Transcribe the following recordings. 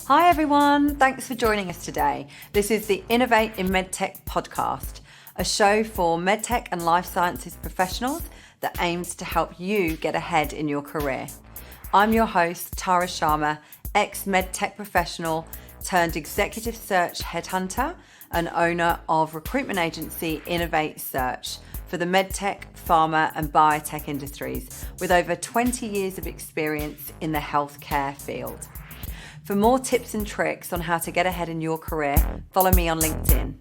Hi everyone, thanks for joining us today. This is the Innovate in MedTech podcast, a show for MedTech and life sciences professionals that aims to help you get ahead in your career. I'm your host, Tara Sharma, ex-MedTech professional turned executive search headhunter and owner of recruitment agency Innovate Search for the MedTech, pharma and biotech industries with over 20 years of experience in the healthcare field. For more tips and tricks on how to get ahead in your career, follow me on LinkedIn.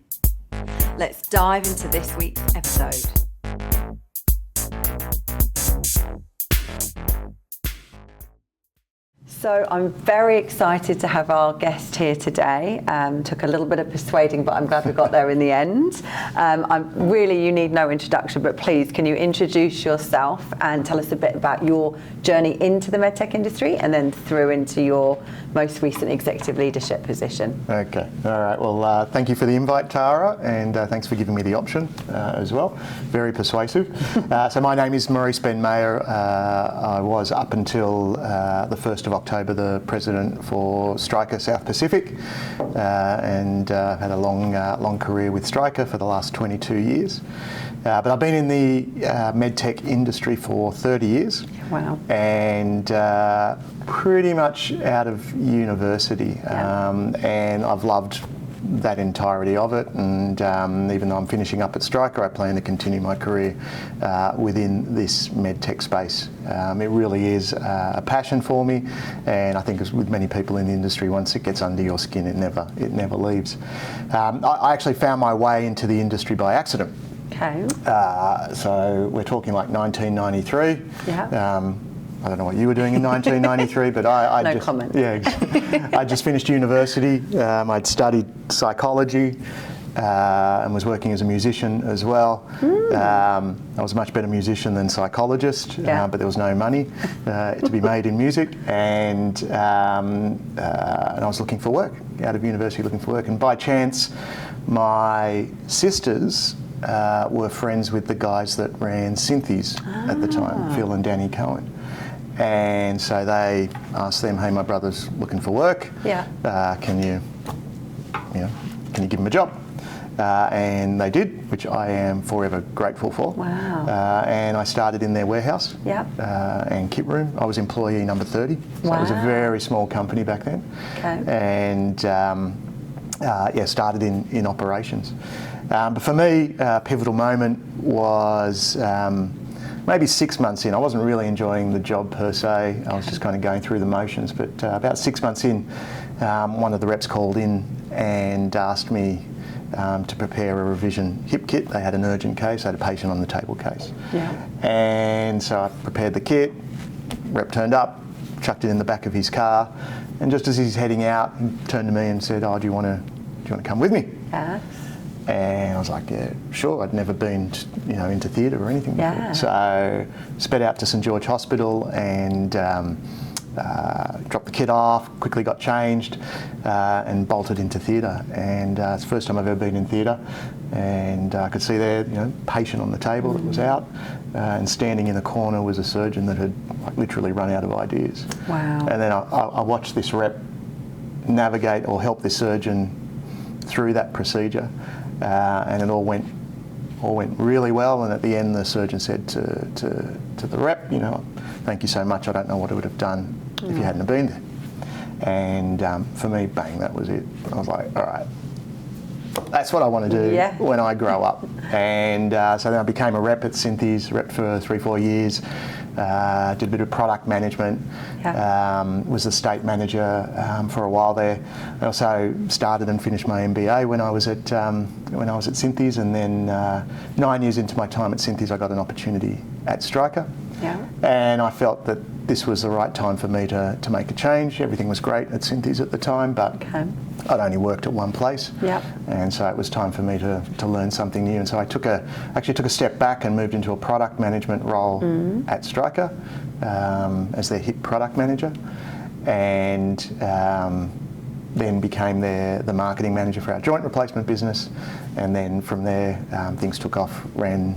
Let's dive into this week's episode. So I'm very excited to have our guest here today. Took a little bit of persuading, but I'm glad we got there in the end. You need no introduction, but please, can you introduce yourself and tell us a bit about your journey into the medtech industry and then through into your most recent executive leadership position? Okay, all right. Well, thank you for the invite, Tara, and thanks for giving me the option as well. Very persuasive. So my name is Maurice Ben Mayor. I was up until the 1st of October the president for Stryker South Pacific, and had a long career with Stryker for the last 22 years. But I've been in the medtech industry for 30 years. Wow. And pretty much out of university. And I've loved that entirety of it, and even though I'm finishing up at Stryker, I plan to continue my career within this medtech space. It really is a passion for me, and I think as with many people in the industry, once it gets under your skin, it never leaves. I actually found my way into the industry by accident. Okay. So we're talking like 1993. Yeah. I don't know what you were doing in 1993, but I no just, comment. Yeah, I just finished university. I'd studied psychology and was working as a musician as well. I was a much better musician than psychologist, but there was no money to be made in music, and I was looking for work, out of university looking for work, and by chance my sisters were friends with the guys that ran Synthes at the time, Phil and Danny Cohen. And so they asked them, "Hey, my brother's looking for work. Can you give him a job?" And they did, which I am forever grateful for. Wow. And I started in their warehouse and kit room. I was employee number 30. So it was a very small company back then. Okay. And started in operations. But for me, a pivotal moment was maybe 6 months in. I wasn't really enjoying the job per se. I was just kind of going through the motions. But about 6 months in, one of the reps called in and asked me to prepare a revision hip kit. They had an urgent case, they had a patient on the table case. Yeah. And so I prepared the kit. Rep turned up, chucked it in the back of his car, and just as he's heading out, he turned to me and said, "Oh, do you want to come with me?" Yes. And I was like, "Yeah, sure." I'd never been, into theatre or anything before. So sped out to St George Hospital and dropped the kit off, quickly got changed, and bolted into theatre. And it's the first time I've ever been in theatre. And I could see there, patient on the table that was out, and standing in the corner was a surgeon that had literally run out of ideas. Wow. And then I watched this rep navigate or help this surgeon through that procedure. And it all went really well, and at the end the surgeon said to the rep, "Thank you so much, I don't know what I would have done if you hadn't have been there." And for me, bang, that was it. I was like, all right, that's what I want to do when I grow up. And so then I became a rep at Synthes, rep for 3-4 years, did a bit of product management, was the state manager for a while there. I also started and finished my MBA when I was at Synthes, and then 9 years into my time at Synthes, I got an opportunity at Stryker. Yeah. And I felt that this was the right time for me to make a change. Everything was great at Synthes at the time, but I'd only worked at one place. Yep. And so it was time for me to learn something new. And so I actually took a step back and moved into a product management role at Stryker as their hip product manager, and then became the marketing manager for our joint replacement business. And then from there, things took off, ran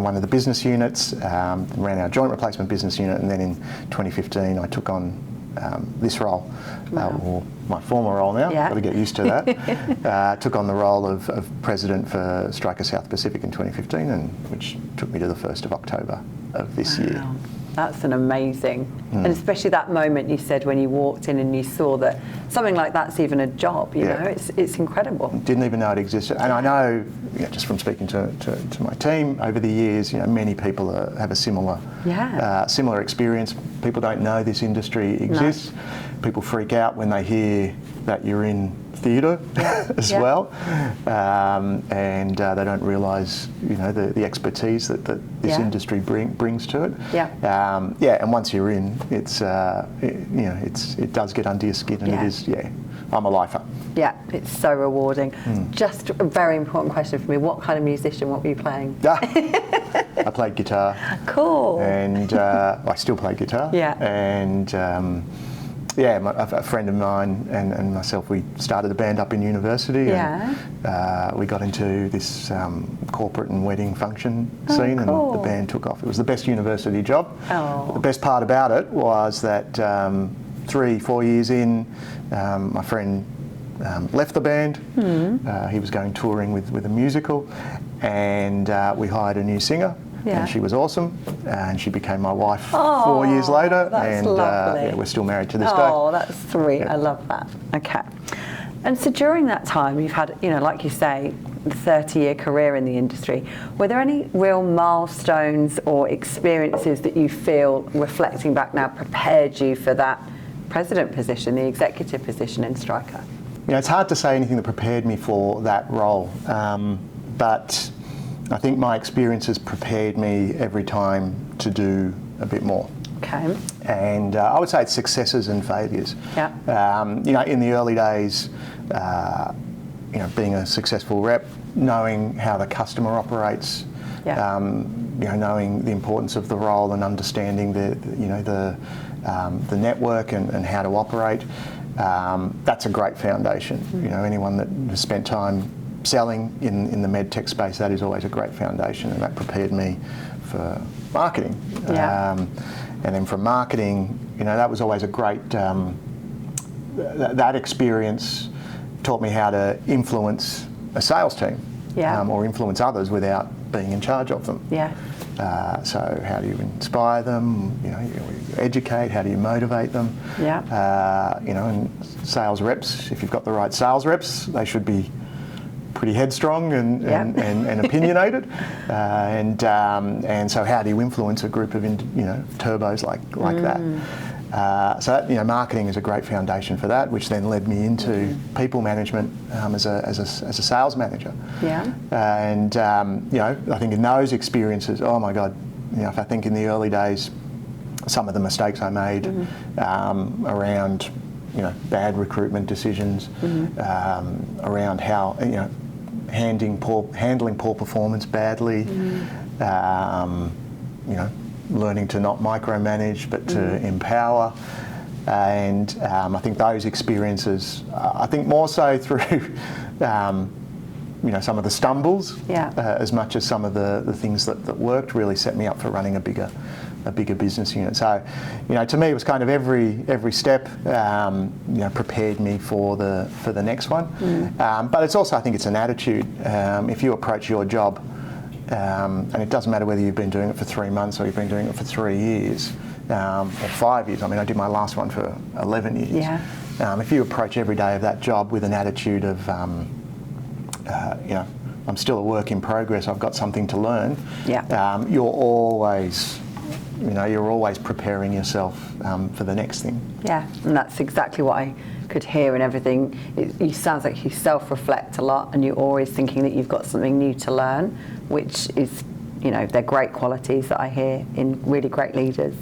one of the business units, ran our joint replacement business unit, and then in 2015 I took on this role, Wow. or my former role now. Yeah. Got to get used to that. Took on the role of president for Stryker South Pacific in 2015, and which took me to the 1st of October of this year. That's an amazing, and especially that moment you said when you walked in and you saw that something like that's even a job, you know, it's incredible. Didn't even know it existed. And I know, just from speaking to my team over the years, many people have a similar similar experience. People don't know this industry exists. No. People freak out when they hear that you're in theatre as well, and they don't realise, the expertise that this industry brings to it. And once you're in, it does get under your skin, and it is, I'm a lifer. Yeah, it's so rewarding. Just a very important question for me: what kind of musician? What were you playing? I played guitar. Cool. And I still play guitar. Yeah. And a friend of mine and myself, we started a band up in university. And we got into this corporate and wedding function scene, and the band took off. It was the best university job. The best part about it was that 3-4 years in, my friend left the band. He was going touring with a musical, and we hired a new singer. And she was awesome, and she became my wife 4 years later, that's and lovely. we're still married to this day. Oh, that's sweet. I love that. Okay. And so during that time, you've had, like you say, a 30-year career in the industry. Were there any real milestones or experiences that you feel, reflecting back now, prepared you for that president position, the executive position in Stryker? It's hard to say anything that prepared me for that role, but I think my experiences prepared me every time to do a bit more. Okay. And I would say it's successes and failures. Yeah. In the early days, being a successful rep, knowing how the customer operates, knowing the importance of the role and understanding the network and how to operate, that's a great foundation. Anyone that has spent time selling in the MedTech space, that is always a great foundation, and that prepared me for marketing. And then from marketing, that was always a great, that experience taught me how to influence a sales team, or influence others without being in charge of them. So how do you inspire them? You educate. How do you motivate them? And sales reps, if you've got the right sales reps, they should be pretty headstrong and opinionated, and so how do you influence a group of turbos like that? So that, marketing is a great foundation for that, which then led me into people management as a sales manager. And I think in those experiences, oh my God, if I think in the early days, some of the mistakes I made around bad recruitment decisions, around how handling poor performance badly, learning to not micromanage but to empower, and I think those experiences, I think more so through some of the stumbles, as much as some of the things that worked, really set me up for running a bigger business unit. So, to me, it was kind of every step, prepared me for the next one. But it's also, I think, it's an attitude. If you approach your job, and it doesn't matter whether you've been doing it for 3 months or you've been doing it for 3 years or 5 years. I mean, I did my last one for 11 years. If you approach every day of that job with an attitude of, I'm still a work in progress, I've got something to learn, you're always preparing yourself for the next thing. Yeah, and that's exactly what I could hear in everything. It sounds like you self-reflect a lot, and you're always thinking that you've got something new to learn, which is, they're great qualities that I hear in really great leaders.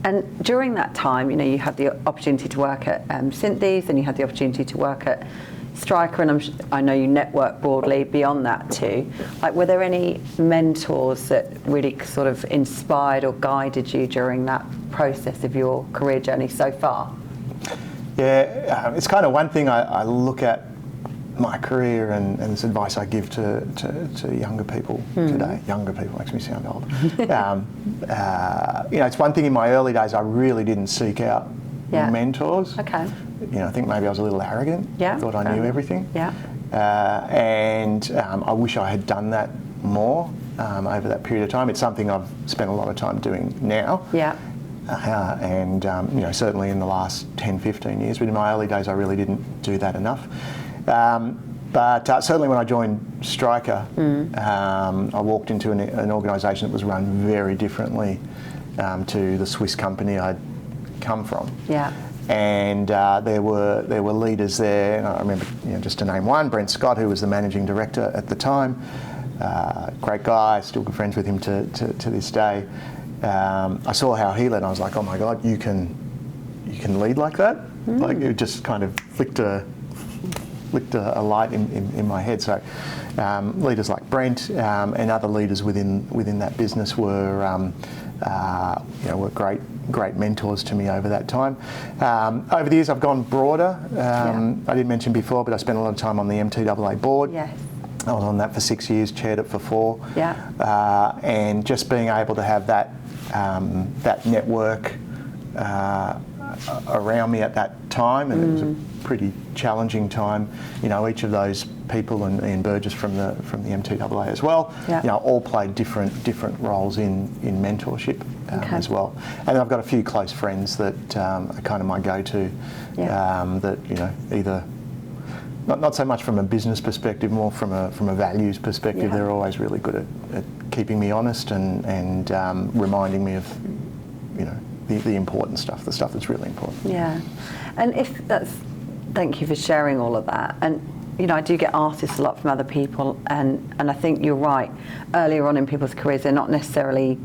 And during that time, you had the opportunity to work at Synthes, and you had the opportunity to work at Stryker, and I know you network broadly beyond that too. Like, were there any mentors that really sort of inspired or guided you during that process of your career journey so far? Yeah, it's kind of one thing I look at my career and this advice I give to younger people today. Younger people makes me sound old. It's one thing in my early days I really didn't seek out mentors. Okay. I think maybe I was a little arrogant. Yeah. Thought I knew everything. Yeah. And I wish I had done that more over that period of time. It's something I've spent a lot of time doing now. Yeah. And certainly in the last 10, 15 years, but in my early days I really didn't do that enough. But certainly when I joined Stryker, I walked into an organisation that was run very differently to the Swiss company I'd come from. Yeah. And there were leaders there, and I remember, just to name one, Brent Scott, who was the managing director at the time, great guy, still good friends with him to this day. I saw how he led, and I was like, oh my God, you can lead like that? Like, it just kind of flicked a light in my head. So leaders like Brent and other leaders within that business were great mentors to me over that time. Over the years I've gone broader. I didn't mention before, but I spent a lot of time on the MTAA board. Yes. I was on that for 6 years, chaired it for 4. Yeah. And just being able to have that network around me at that time, and it was a pretty challenging time. Each of those people, and Ian Burgess from the MTAA as well, all played different roles in mentorship as well. And I've got a few close friends that are kind of my go-to. That either not so much from a business perspective, more from a values perspective. They're always really good at keeping me honest and reminding me of the important stuff, the stuff that's really important. Yeah, and thank you for sharing all of that. And I do get asked this a lot from other people, and I think you're right. Earlier on in people's careers, they're not necessarily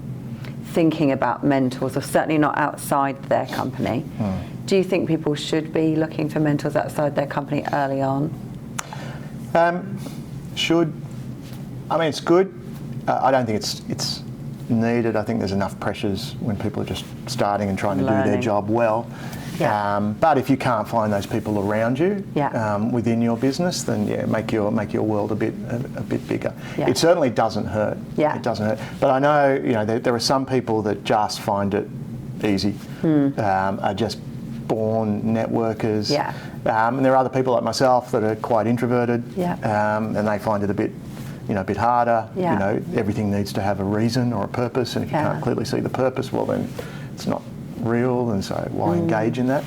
thinking about mentors, or certainly not outside their company. Do you think people should be looking for mentors outside their company early on? Should. I mean, it's good. I don't think it's needed. I think there's enough pressures when people are just starting and trying to do their job well. But if you can't find those people around you within your business, then make your world a bit bigger. It certainly doesn't hurt. It doesn't hurt. But I know there are some people that just find it easy, are just born networkers. And there are other people like myself that are quite introverted, and they find it a bit harder. Everything needs to have a reason or a purpose, and if you can't clearly see the purpose, well then it's not real, and so why engage in that?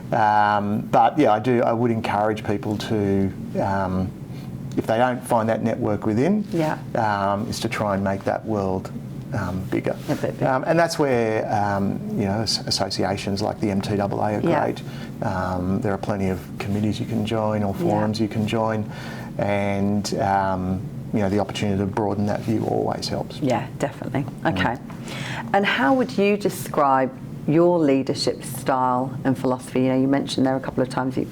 But I would encourage people to, if they don't find that network within, is to try and make that world bigger. And that's where associations like the MTAA are great. There are plenty of committees you can join, or forums you can join, and the opportunity to broaden that view always helps. Yeah, definitely. Okay. And how would you describe your leadership style and philosophy? You mentioned there a couple of times you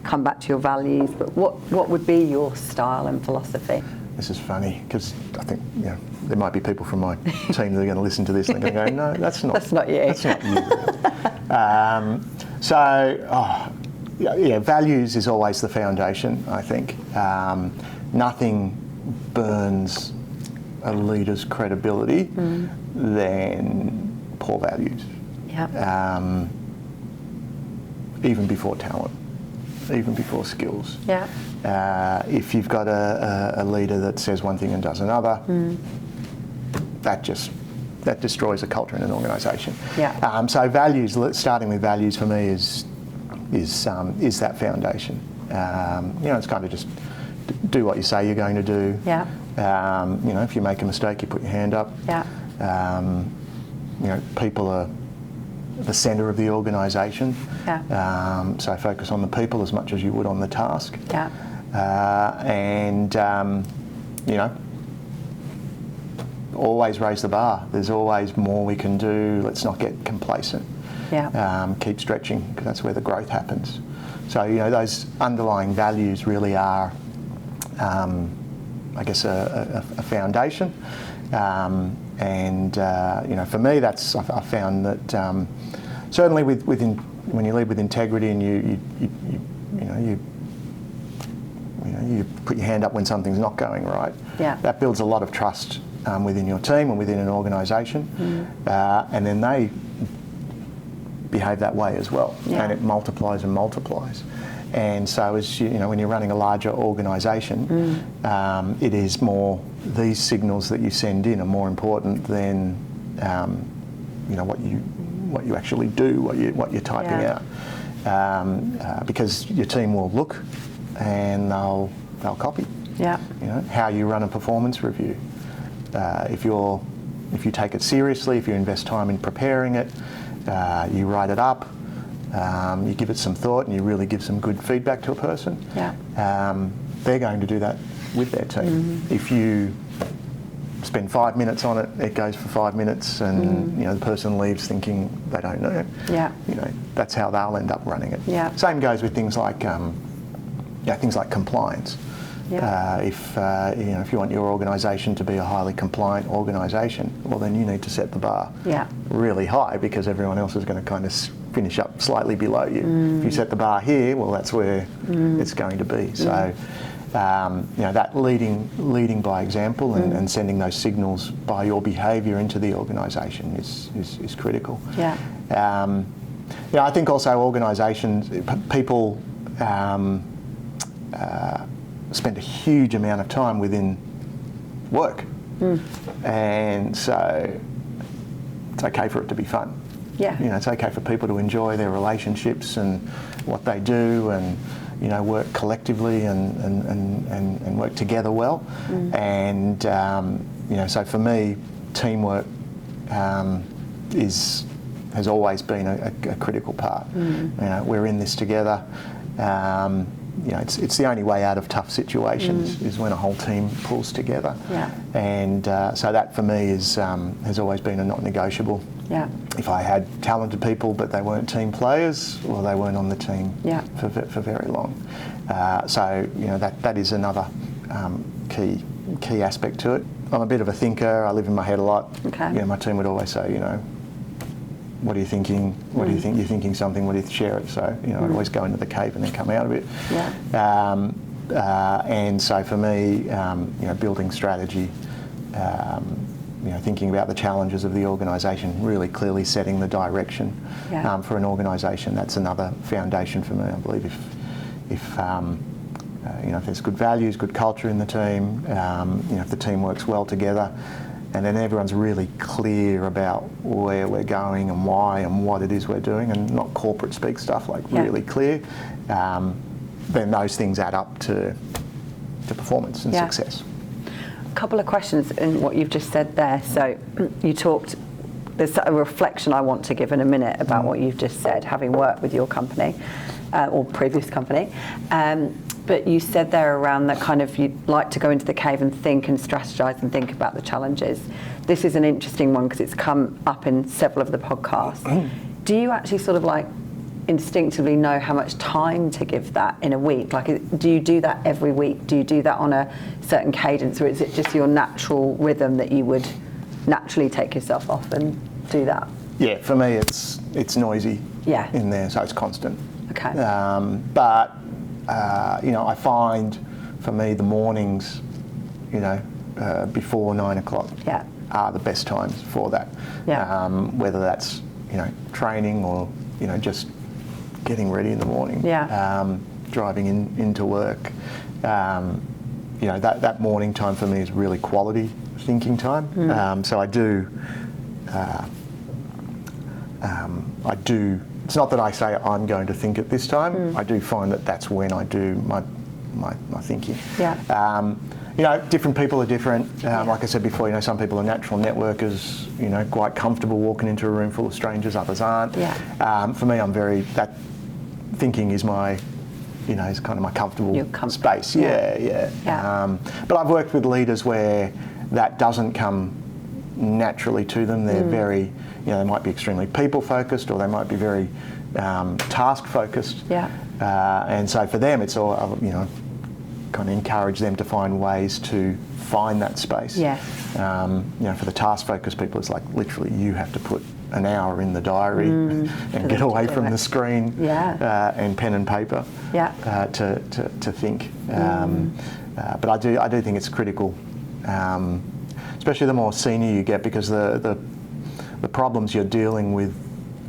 come back to your values, but what would be your style and philosophy? This is funny because I think there might be people from my team that are going to listen to this and they're going to go, no, that's not you. That's not you. Values is always the foundation, I think. Nothing burns a leader's credibility than poor values. Even before talent, even before skills. If you've got a leader that says one thing and does another, that destroys a culture in an organisation. So values, starting with values for me is that foundation. It's kind of just do what you say you're going to do. If you make a mistake, you put your hand up. People are the centre of the organisation. So focus on the people as much as you would on the task. Always raise the bar. There's always more we can do. Let's not get complacent. Keep stretching, because that's where the growth happens. So those underlying values really are, I guess, a foundation. For me, that's I found that certainly when you lead with integrity and you put your hand up when something's not going right. That builds a lot of trust within your team and within an organisation, and then they behave that way as well, and it multiplies and multiplies. And so, as you know, when you're running a larger organisation, it is more, these signals that you send in are more important than you know, what you actually do, what you're typing out, because your team will look and they'll copy. Yeah. You know, how you run a performance review. If you take it seriously, if you invest time in preparing it, you write it up, you give it some thought, and you really give some good feedback to a person, they're going to do that with their team. If you spend 5 minutes on it, it goes for 5 minutes, and you know, the person leaves thinking they don't know. You know, that's how they'll end up running it. Same goes with things like compliance. If you want your organisation to be a highly compliant organisation, well, then you need to set the bar really high, because everyone else is going to kind of finish up slightly below you. If you set the bar here, well, that's where it's going to be. So, you know, that leading by example and sending those signals by your behaviour into the organisation is critical. I think also organisations, people spend a huge amount of time within work, and so it's okay for it to be fun. You know, it's okay for people to enjoy their relationships and what they do, and you know, work collectively and work together well. And you know, so for me, teamwork has always been a critical part. You know, we're in this together. You know, it's the only way out of tough situations is when a whole team pulls together. And so that for me has always been a not negotiable. If I had talented people but they weren't team players, or they weren't on the team for very long. So you know, that is another key aspect to it. I'm a bit of a thinker. I live in my head a lot. You know, my team would always say, you know, what are you thinking? What do you think? You're thinking something, what do you share it? So, you know, I'd always go into the cave and then come out of it. And so for me, you know, building strategy, you know, thinking about the challenges of the organisation, really clearly setting the direction for an organisation, that's another foundation for me. I believe if you know, if there's good values, good culture in the team, you know, if the team works well together, and then everyone's really clear about where we're going and why and what it is we're doing, and not corporate speak stuff, like really clear, then those things add up to performance and success. A couple of questions in what you've just said there. So you talked, there's a reflection I want to give in a minute about what you've just said, having worked with your company or previous company. But you said there around that kind of, you'd like to go into the cave and think and strategise and think about the challenges. This is an interesting one because it's come up in several of the podcasts. Do you actually sort of like instinctively know how much time to give that in a week? Like, do you do that every week? Do you do that on a certain cadence, or is it just your natural rhythm that you would naturally take yourself off and do that? Yeah, for me it's noisy in there, so it's constant. But you know, I find for me the mornings, you know, before 9 o'clock are the best times for that. Whether that's, you know, training or, you know, just getting ready in the morning, driving into work. You know, that morning time for me is really quality thinking time. So I do. It's not that I say I'm going to think at this time. I do find that that's when I do my thinking. You know, different people are different. Like I said before, you know, some people are natural networkers, you know, quite comfortable walking into a room full of strangers, others aren't. For me, that thinking is my, you know, is kind of my comfortable space. But I've worked with leaders where that doesn't come naturally to them. They're very, you know, they might be extremely people focused, or they might be very task focused. And so for them, it's all, you know, kind of encourage them to find ways to find that space. You know, for the task focused people, it's like literally you have to put an hour in the diary and get away from the screen and pen and paper to think. But I do think it's critical, especially the more senior you get, because the problems you're dealing with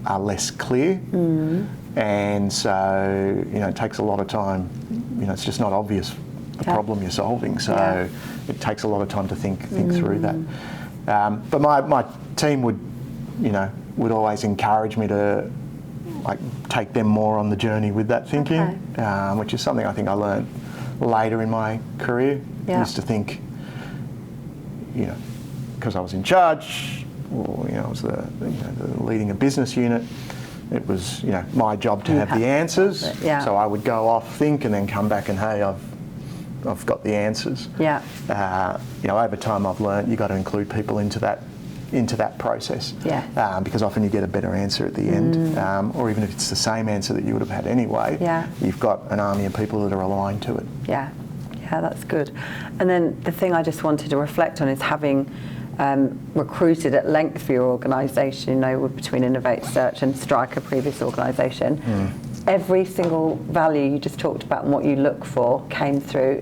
are less clear, and so it takes a lot of time. It's just not obvious the problem you're solving, so it takes a lot of time to think through that. But my team would always encourage me to take them more on the journey with that thinking, which is something I think I learned later in my career. I used to think, because I was in charge, or I was the leading a business unit, it was my job to have the answers. So I would go off, think, and then come back and, hey, I've got the answers. Over time I've learned you've got to include people into that process, because often you get a better answer at the end, or even if it's the same answer that you would have had anyway, you've got an army of people that are aligned to it. Yeah, that's good. And then the thing I just wanted to reflect on is having recruited at length for your organisation, between Innovate Search and Stryker, previous organisation, every single value you just talked about and what you look for came through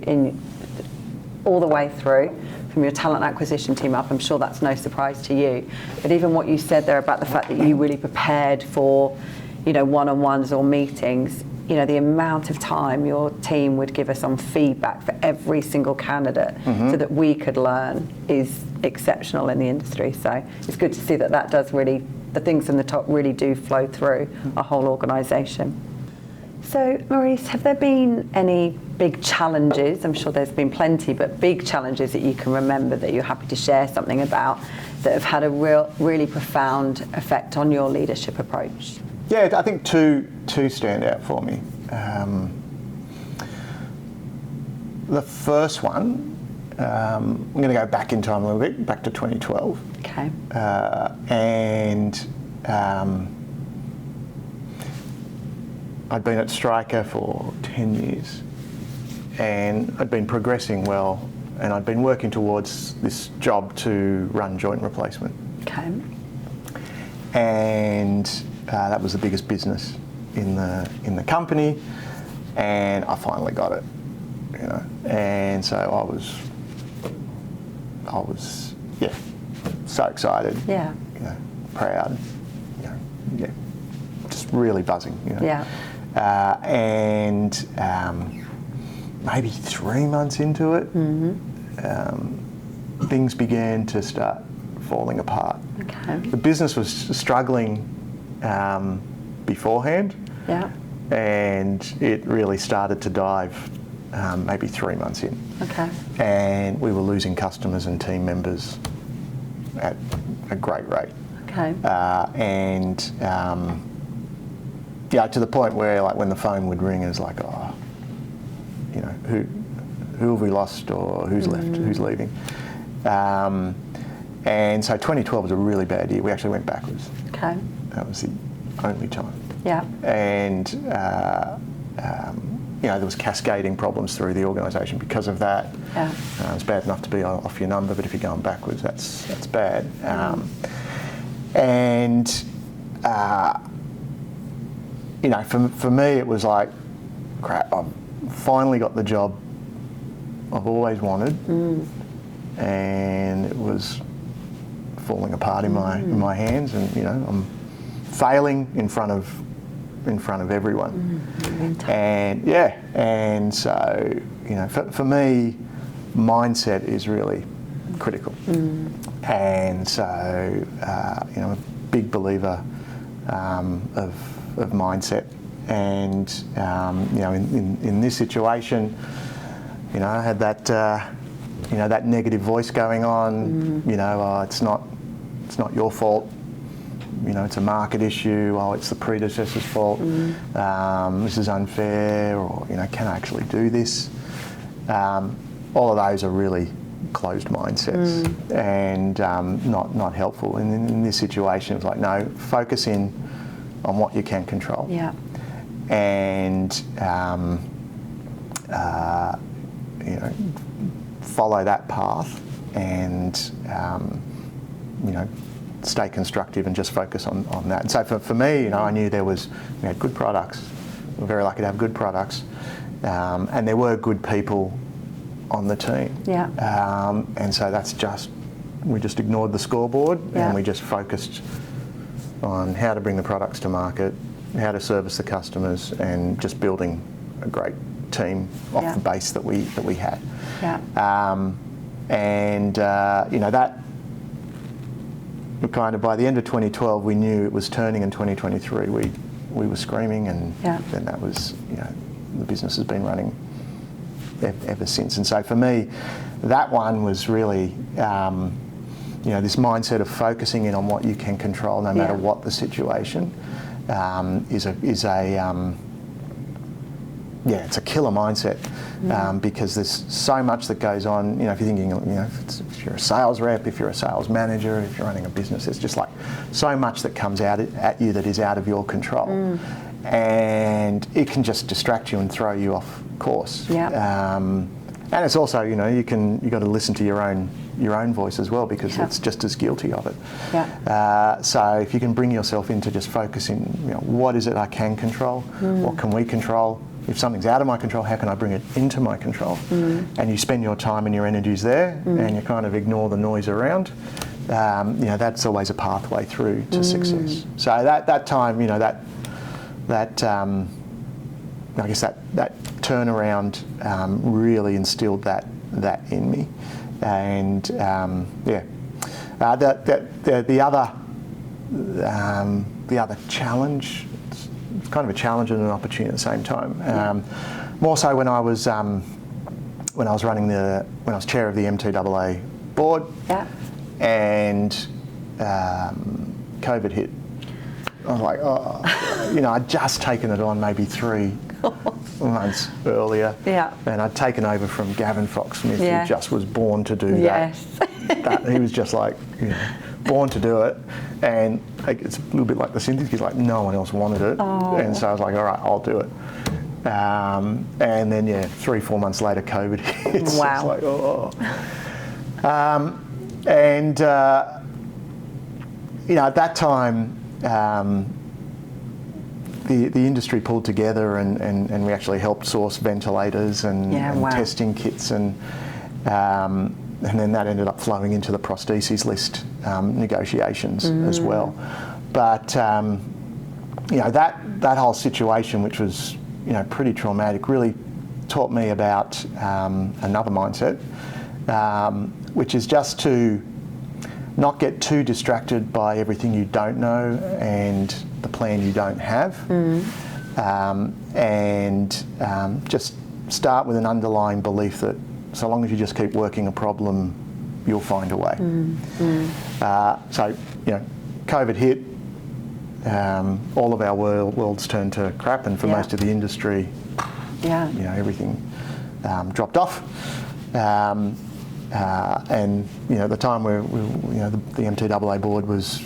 all the way through, from your talent acquisition team up. I'm sure that's no surprise to you. But even what you said there about the fact that you really prepared for, one-on-ones or meetings, the amount of time your team would give us on feedback for every single candidate so that we could learn is exceptional in the industry. So it's good to see that does really, the things from the top really do flow through a whole organisation. So, Maurice, have there been any big challenges? I'm sure there's been plenty, but big challenges that you can remember that you're happy to share something about that have had a really profound effect on your leadership approach? Yeah, I think two stand out for me. The first one, I'm going to go back in time a little bit, back to 2012. Okay. And I'd been at Stryker for 10 years, and I'd been progressing well, and I'd been working towards this job to run joint replacement. Okay. And that was the biggest business in the company, and I finally got it, And so I was so excited, proud, just really buzzing, and maybe 3 months into it, things began to start falling apart. Okay. The business was struggling beforehand, and it really started to dive maybe 3 months in. Okay. And we were losing customers and team members at a great rate. Okay. To the point where, when the phone would ring, it was like, who have we lost, or who's left, who's leaving? And so 2012 was a really bad year. We actually went backwards. Okay. That was the only time. Yeah. And there was cascading problems through the organisation because of that. Yeah. It's bad enough to be off your number, but if you're going backwards, that's bad. For me, it was like, crap, I've finally got the job I've always wanted, and it was falling apart in my hands, and I'm failing in front of everyone. And so for me, mindset is really critical, and so I'm a big believer of mindset, and in this situation, I had that that negative voice going on. It's not your fault. It's a market issue. Oh, it's the predecessor's fault. This is unfair, or can I actually do this? All of those are really closed mindsets, and not helpful. And in this situation, it was like, no, focus in on what you can control. Yeah. And follow that path, and stay constructive and just focus on that. And so for me, I knew we had good products. We were very lucky to have good products, and there were good people on the team. Yeah. And so we just ignored the scoreboard, and we just focused on how to bring the products to market, how to service the customers, and just building a great team off the base that we had. That kind of, by the end of 2012, we knew it was turning. In 2023, we were screaming, and then that was, the business has been running ever since. And so for me, that one was really, this mindset of focusing in on what you can control, no matter what the situation, it's a killer mindset, because there's so much that goes on. If you're thinking, if you're a sales rep, if you're a sales manager, if you're running a business, it's just like so much that comes out at you that is out of your control, and it can just distract you and throw you off course. And it's also, you got to listen to your own voice as well, because it's just as guilty of it. So if you can bring yourself into just focusing, what is it I can control? What can we control? If something's out of my control, how can I bring it into my control? And you spend your time and your energies there, and you kind of ignore the noise around. That's always a pathway through to success. So that time, I guess that turnaround really instilled that in me. And the other challenge, it's kind of a challenge and an opportunity at the same time. More so when I was chair of the MTAA board, and COVID hit. I was like, I'd just taken it on maybe 3 months earlier, and I'd taken over from Gavin Fox-Smith, who just was born to do that. He was just like, born to do it, and it's a little bit like the Synthes. He's like, no one else wanted it, and so I was like, all right, I'll do it. And then 3-4 months later, COVID hits. Wow. It's like, at that time, the industry pulled together, and we actually helped source ventilators and testing kits, and then that ended up flowing into the prostheses list negotiations as well. But that whole situation, which was pretty traumatic, really taught me about another mindset, which is just to not get too distracted by everything you don't know and the plan you don't have, and just start with an underlying belief that so long as you just keep working a problem, you'll find a way. So, COVID hit, all of our worlds turned to crap, and for most of the industry, everything dropped off. And at the time where the MTAA board was,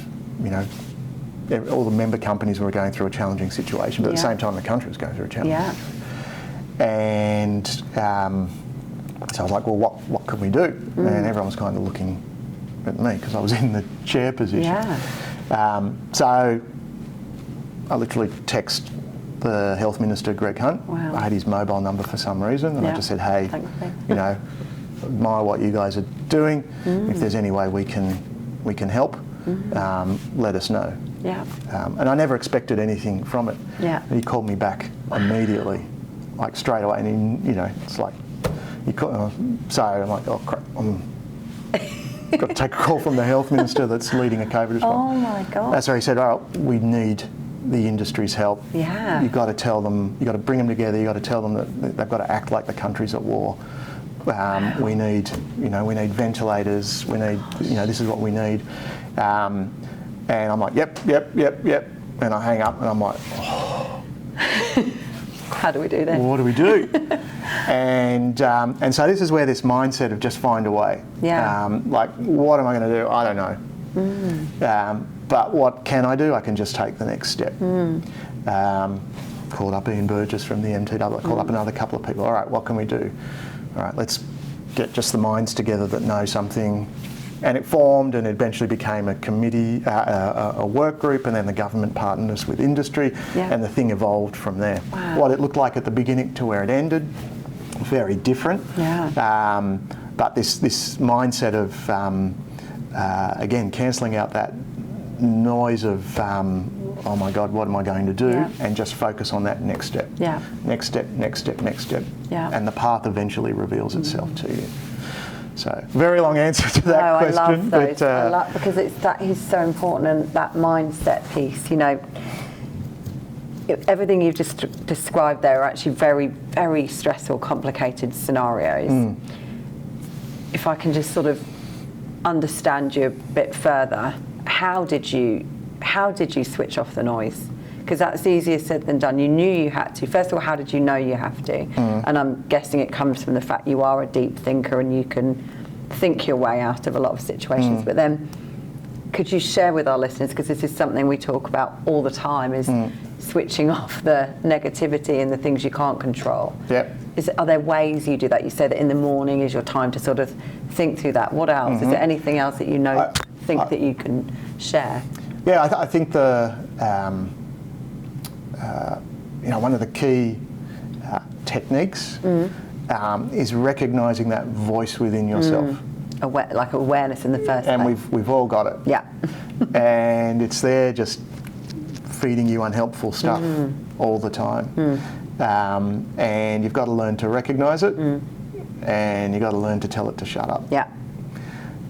all the member companies were going through a challenging situation, but at the same time the country was going through a challenging situation. And so I was like, well, what can we do? And everyone was kind of looking at me because I was in the chair position. So I literally text the Health Minister, Greg Hunt. I had his mobile number for some reason, and I just said, hey, admire what you guys are doing. If there's any way we can help, let us know. And I never expected anything from it. He called me back immediately, like straight away, and it's like, so I'm like, oh crap, got to take a call from the Health Minister that's leading a COVID response. Oh my God. That's where he said, we need the industry's help. You've got to tell them, you've got to bring them together, you've got to tell them that they've got to act like the country's at war. We need ventilators, we need, this is what we need. And I'm like, yep. And I hang up and I'm like, oh. How do we do this? What do we do? And so this is where this mindset of just find a way. Like, what am I going to do? I don't know. But what can I do? I can just take the next step. Called up Ian Burgess from the MTAA, called up another couple of people. All right, what can we do? All right, let's get just the minds together that know something. And it formed, and it eventually became a committee, a work group, and then the government partnered us with industry, and the thing evolved from there. What it looked like at the beginning to where it ended, very different. But this mindset of, again, cancelling out that noise of, oh my God, what am I going to do? Yeah. And just focus on that next step. Yeah. Next step, next step, next step. Yeah. And the path eventually reveals itself to you. So, very long answer to that question. I love those. But, I love, because that is so important, and that mindset piece, you know, everything you've just described there are actually very, very stressful, complicated scenarios. If I can just sort of understand you a bit further, how did you switch off the noise? Because that's easier said than done. You knew you had to. First of all, how did you know you have to? And I'm guessing it comes from the fact you are a deep thinker and you can think your way out of a lot of situations. But then, could you share with our listeners, because this is something we talk about all the time, is switching off the negativity and the things you can't control. Yep. Are there ways you do that? You say that in the morning is your time to sort of think through that. What else? Is there anything else that you know, that you can share? Yeah, I think the one of the key techniques is recognising that voice within yourself. Like awareness in the first place. And we've all got it. Yeah. And it's there just feeding you unhelpful stuff all the time. And you've got to learn to recognise it, and you've got to learn to tell it to shut up. Yeah.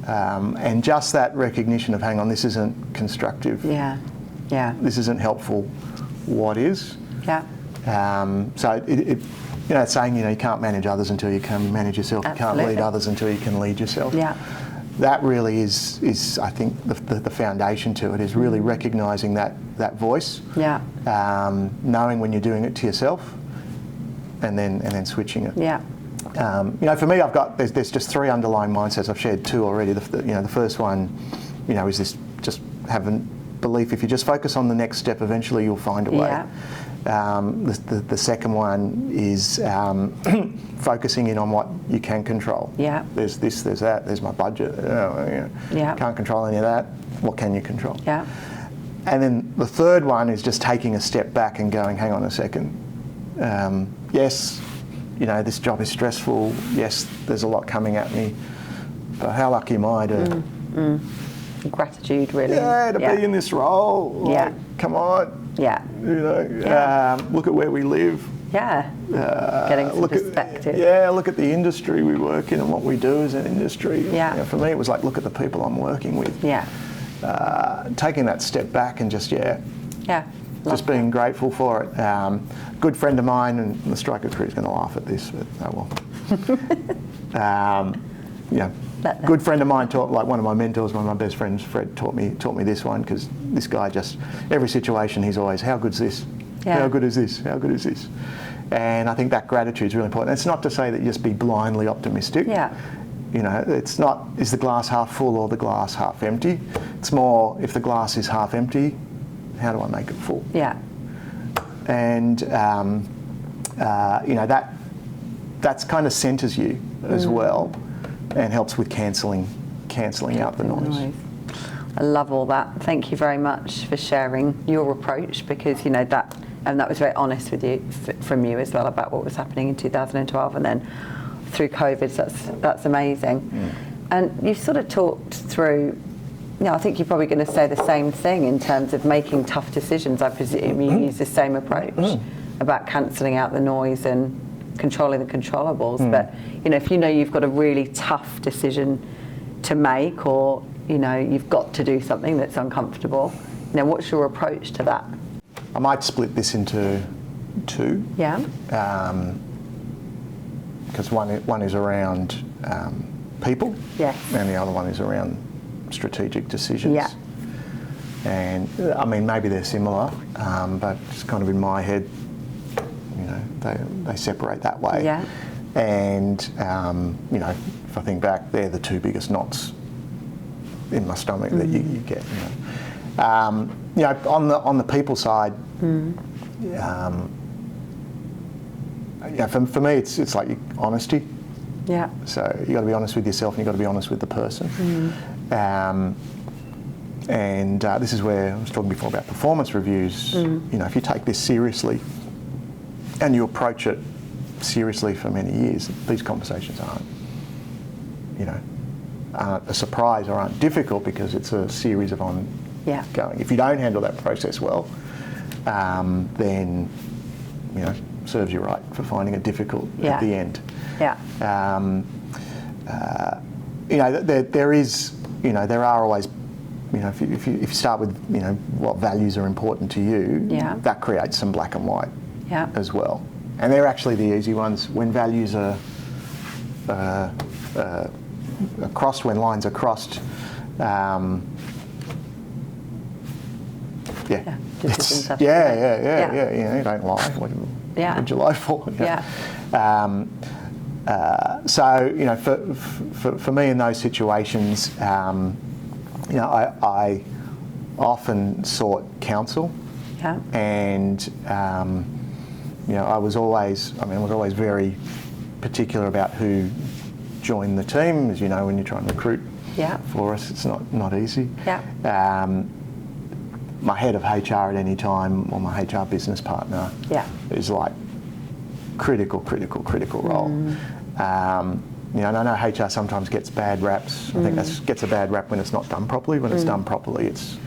And just that recognition of, hang on, this isn't constructive. Yeah. Yeah. This isn't helpful. What is? Yeah. So it's saying, you can't manage others until you can manage yourself. Absolutely. You can't lead others until you can lead yourself. Yeah. That really is I think the foundation to it is really recognising that voice. Yeah. Knowing when you're doing it to yourself, and then switching it. Yeah. For me, there's just three underlying mindsets. I've shared two already. The first one, is this just having belief. If you just focus on the next step, eventually you'll find a way. Yeah. The second one is focusing in on what you can control. Yeah. There's this, there's that, there's my budget. Yeah. Can't control any of that. What can you control? Yeah. And then the third one is just taking a step back and going, hang on a second. Yes, this job is stressful. Yes, there's a lot coming at me. But how lucky am I to... Gratitude, really. Yeah, to be in this role. Like, come on. Yeah. Look at where we live. Yeah. Getting some perspective. Look at the industry we work in and what we do as an industry. Yeah. For me, it was like, look at the people I'm working with. Yeah. Taking that step back and just, just being grateful for it. Good friend of mine, and the Stryker crew is going to laugh at this, but oh well. Good friend of mine one of my mentors, one of my best friends, Fred, taught me this one, because this guy just, every situation he's always, how good's this? Yeah. How good is this? How good is this? And I think that gratitude is really important. It's not to say that you just be blindly optimistic. Yeah. It's not, is the glass half full or the glass half empty? It's more, if the glass is half empty, how do I make it full? Yeah. And that's kind of centres you as well, and helps with cancelling out the noise. I love all that. Thank you very much for sharing your approach, because that was very honest with you from you as well about what was happening in 2012, and then through COVID. So that's amazing. And you've sort of talked through. I think you're probably going to say the same thing in terms of making tough decisions. I presume you use the same approach about cancelling out the noise and controlling the controllables. But if you've got a really tough decision to make, or you've got to do something that's uncomfortable, what's your approach to that? I might split this into two. Yeah. Because one is around people. Yes. And the other one is around strategic decisions. Yeah. And I mean, maybe they're similar, but just kind of in my head, they separate that way. Yeah. And if I think back, they're the two biggest knots in my stomach that you get. On the people side, for me, it's like honesty. Yeah. So you got to be honest with yourself, and you got to be honest with the person. And this is where I was talking before about performance reviews. If you take this seriously and you approach it seriously for many years, these conversations aren't a surprise or aren't difficult, because it's a series of going. If you don't handle that process well, then serves you right for finding it difficult at the end. There are always, if you start with what values are important to you, that creates some black and white as well. And they're actually the easy ones. When values are crossed, when lines are crossed, decisions you don't lie. What'd you lie for? For me in those situations, I often sought counsel, and I was always very particular about who joined the team. As you know, when you're trying to recruit for us, it's not easy. My head of HR at any time, or my HR business partner, is like critical role. And I know HR sometimes gets bad raps. I think that gets a bad rap when it's not done properly. When it's done properly, it's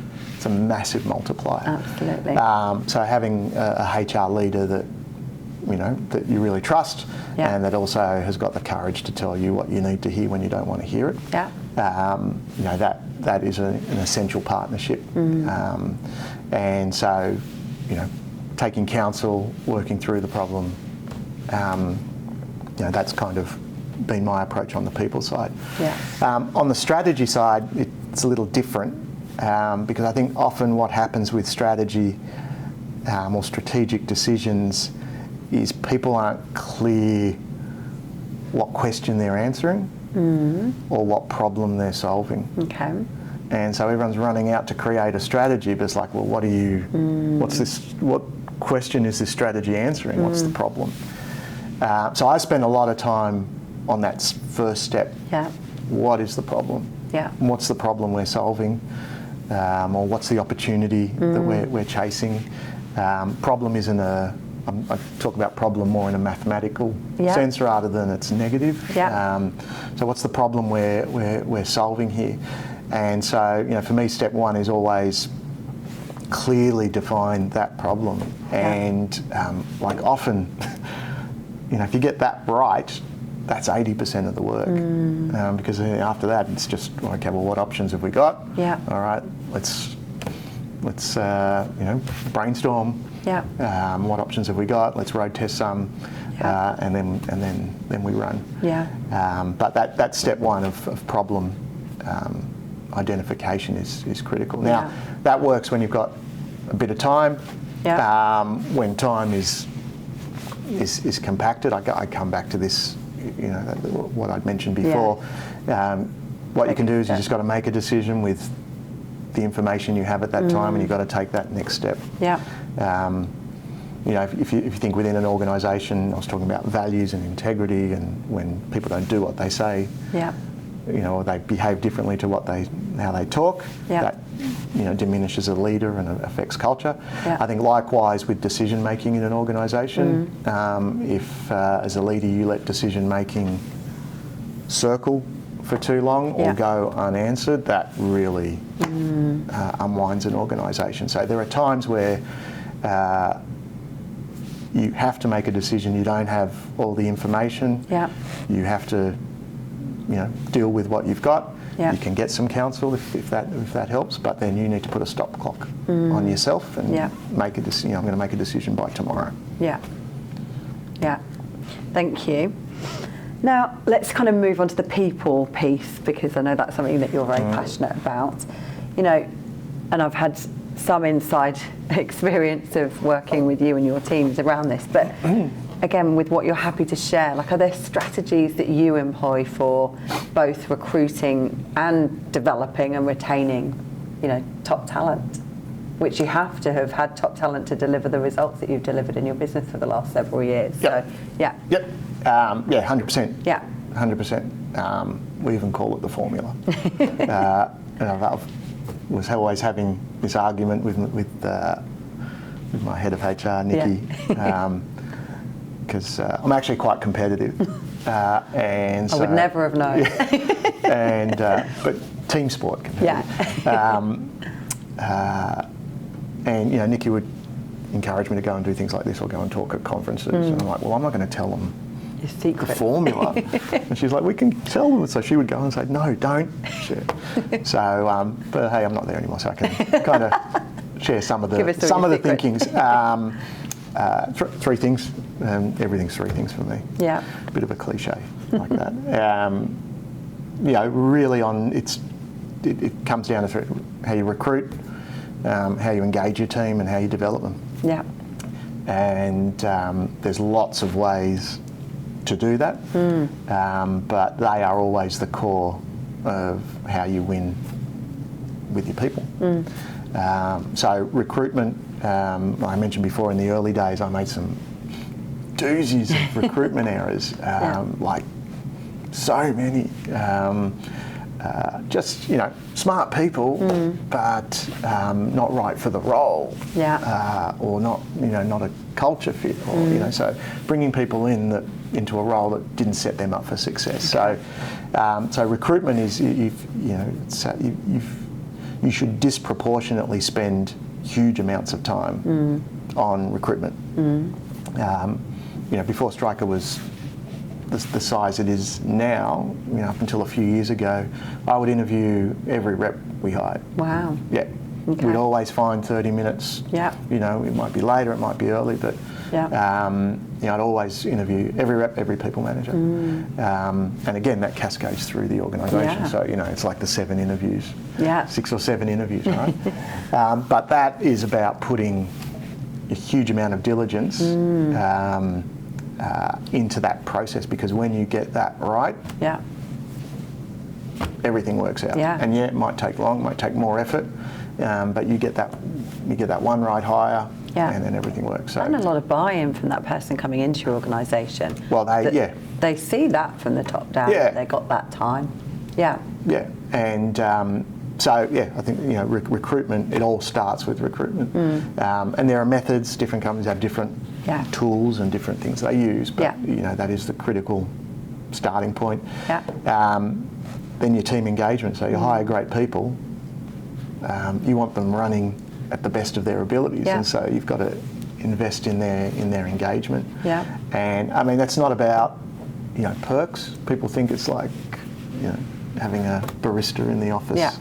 a massive multiplier. Absolutely. So having a HR leader that you really trust, and that also has got the courage to tell you what you need to hear when you don't want to hear it. That is an essential partnership. And so, taking counsel, working through the problem, that's kind of been my approach on the people side. On the strategy side, it's a little different, because I think often what happens with strategy or strategic decisions is people aren't clear what question they're answering or what problem they're solving. And so everyone's running out to create a strategy, but it's like, well, what question is this strategy answering? What's the problem? So I spend a lot of time on that first step. What is the problem? What's the problem we're solving? Or what's the opportunity that we're chasing? Problem isn't I talk about problem more in a mathematical sense rather than it's negative. So what's the problem we're solving here? And so, for me, step one is always clearly define that problem. And often, if you get that right, that's 80% of the work. Because after that, it's just, okay, well, what options have we got? All right, let's brainstorm. What options have we got? Let's road test some, and then we run. But that step one of problem identification is critical. Now that works when you've got a bit of time. When time is compacted, I come back to this. What I'd mentioned before. What you can do is you just got to make a decision with the information you have at that time, and you've got to take that next step. If you think within an organisation, I was talking about values and integrity, and when people don't do what they say, or they behave differently to how they talk, that diminishes a leader and affects culture. I think likewise with decision making in an organisation, if as a leader you let decision making circle for too long or go unanswered, that really unwinds an organisation. So there are times where you have to make a decision. You don't have all the information. You have to deal with what you've got. You can get some counsel if that helps, but then you need to put a stop clock on yourself and make a decision. I'm going to make a decision by tomorrow. Thank you. Now let's kind of move on to the people piece, because I know that's something that you're very passionate about. And I've had some inside experience of working with you and your teams around this, but again, with what you're happy to share, are there strategies that you employ for both recruiting and developing and retaining, top talent, which you have to have had top talent to deliver the results that you've delivered in your business for the last several years. 100%. 100%. We even call it the formula. I was always having this argument with my head of HR, Nikki. Because I'm actually quite competitive, and so, I would never have known. But team sport competitive. And Nikki would encourage me to go and do things like this or go and talk at conferences. And I'm like, well, I'm not going to tell them Your secret. the formula. And she's like, we can tell them. So she would go and say, no, don't share. So, but hey, I'm not there anymore, so I can kind of share some of the thinkings. Three things. Everything's three things for me. Yeah. A bit of a cliche like that. Really it comes down to how you recruit, how you engage your team, and how you develop them. Yeah. And there's lots of ways to do that, but they are always the core of how you win with your people. So recruitment, I mentioned before in the early days I made some doozies of recruitment errors, like so many. Just smart people, but not right for the role, or not not a culture fit, or so bringing people into a role that didn't set them up for success. Okay. So recruitment is you should disproportionately spend huge amounts of time on recruitment. Before Stryker was the size it is now, up until a few years ago, I would interview every rep we hired. Wow. Yeah. Okay. We'd always find 30 minutes. Yeah. It might be later, it might be early, but I'd always interview every rep, every people manager. And again, that cascades through the organisation. Yeah. So, it's like the 6 or 7 interviews, right? But that is about putting a huge amount of diligence into that process, because when you get that right, everything works out. Yeah. And it might take long, might take more effort, but you get that one right hire, and then everything works. So, and a lot of buy-in from that person coming into your organisation. Well, they see that from the top down. Yeah. They got that time. Yeah. Yeah, and I think recruitment. It all starts with recruitment, and there are methods. Different companies have different tools and different things they use, but that is the critical starting point. Yeah. Then your team engagement. So you hire great people. You want them running at the best of their abilities, and so you've got to invest in their engagement. Yeah. And I mean, that's not about perks. People think it's like having a barista in the office,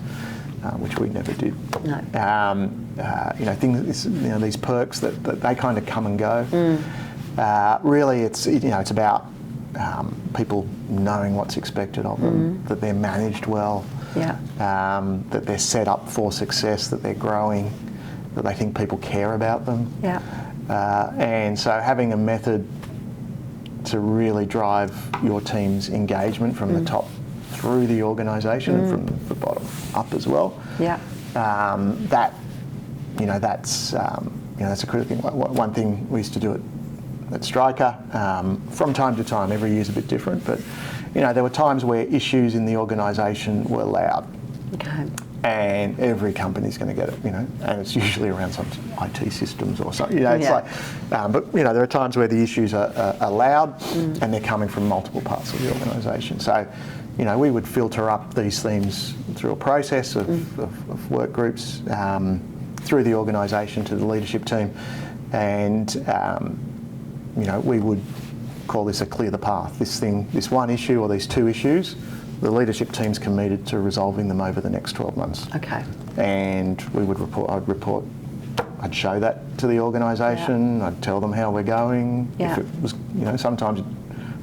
which we never did. No. Things, these perks that they kind of come and go. Really, it's about people knowing what's expected of them, that they're managed well, that they're set up for success, that they're growing, that they think people care about them. Yeah. And so having a method to really drive your team's engagement from the top through the organisation and from the bottom up as well. Yeah. That's a critical thing. One thing we used to do at Stryker, from time to time, every year's a bit different, but there were times where issues in the organisation were loud. Okay. And every company's going to get it, and it's usually around some IT systems or something. It's like, but there are times where the issues are loud and they're coming from multiple parts of the organisation. So, we would filter up these themes through a process of work groups through the organisation to the leadership team, and we would call this a clear the path. This one issue or these two issues, the leadership team's committed to resolving them over the next 12 months. Okay. And I'd show that to the organisation. I'd tell them how we're going. If it was, sometimes